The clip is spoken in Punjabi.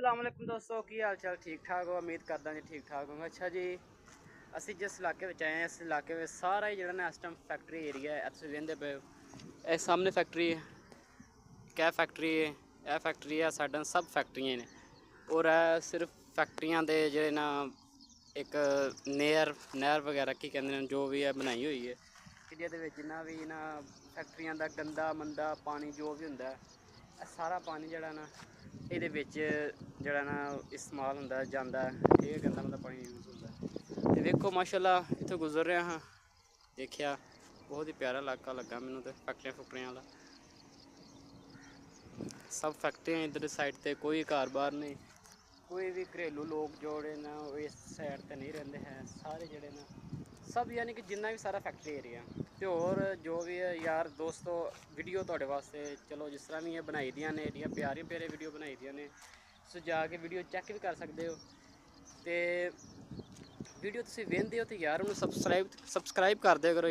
अस्सलामुअलैकुम दोस्तों की हाल चाल ठीक ठाक हो। उम्मीद करदा जी ठीक ठाक होगा। अच्छा जी, ਅਸੀਂ जिस इलाके में आए हैं इस इलाके में सारा ही ਜਿਹੜਾ ਨਾ ਇਸ ਟਾਈਮ ਫੈਕਟਰੀ ਏਰੀਆ ਹੈ। ਤੁਸੀਂ ਵੇਖਦੇ ਪਏ ਹੋ ਇਹ ਸਾਹਮਣੇ ਫੈਕਟਰੀ ਹੈ, ਕਿਆ ਫੈਕਟਰੀ ਹੈ, ਇਹ ਫੈਕਟਰੀ ਹੈ, ਸਾਡਾ ਸਭ ਫੈਕਟਰੀਆਂ ਨੇ। ਔਰ ਇਹ ਸਿਰਫ ਫੈਕਟਰੀਆਂ ਦੇ ਜਿਹੜੇ ਨਾ ਇੱਕ ਨਹਿਰ ਵਗੈਰਾ ਕੀ ਕਹਿੰਦੇ ਨੇ ਜੋ ਵੀ ਹੈ ਬਣਾਈ ਹੋਈ ਹੈ ਕਿ ਜਿਹਦੇ ਵਿੱਚ ਜਿੰਨਾ ਵੀ ਨਾ ਫੈਕਟਰੀਆਂ ਦਾ ਗੰਦਾ ਮੰਦਾ ਪਾਣੀ ਜੋ ਵੀ ਹੁੰਦਾ ਇਹ ਸਾਰਾ ਪਾਣੀ ਜਿਹੜਾ ਨਾ ਇਹਦੇ ਵਿੱਚ ਜਿਹੜਾ ਨਾ ਇਸਤੇਮਾਲ ਹੁੰਦਾ ਜਾਂਦਾ। ਇਹ ਗੰਦਾ ਮੰਦਾ ਪਾਣੀ ਯੂਜ਼ ਹੁੰਦਾ। ਤੇ ਵੇਖੋ ਮਾਸ਼ਾਅੱਲਾ ਇੱਥੋਂ ਗੁਜ਼ਰ ਰਿਹਾ ਹਾਂ, ਦੇਖਿਆ ਬਹੁਤ ਹੀ ਪਿਆਰਾ ਇਲਾਕਾ ਲੱਗਾ ਮੈਨੂੰ। ਤੇ ਫੈਕਟਰੀਆਂ ਵਾਲਾ ਸਭ ਫੈਕਟਰੀਆਂ ਇੱਧਰ ਸਾਈਡ ਤੇ, ਕੋਈ ਘਰ ਬਾਰ ਨਹੀਂ, ਕੋਈ ਵੀ ਘरेलू लोग जोड़े ना इस साइड ते नहीं रहते हैं। सारे जोड़े ना सब यानी कि जिन्ना भी सारा फैक्ट्री एरिया तो और जो भी है यार दोस्तों वीडियो थोड़े वास्ते चलो जिस तरह भी बनाई दियां ने एडियां प्यारी प्यारे वीडियो बनाई दियां ने। तुसीं जाके वीडियो चैक भी कर सकते हो। तो वीडियो तुसीं वेंदे हो तो यार उन्हें सबसक्राइब कर दिया करो।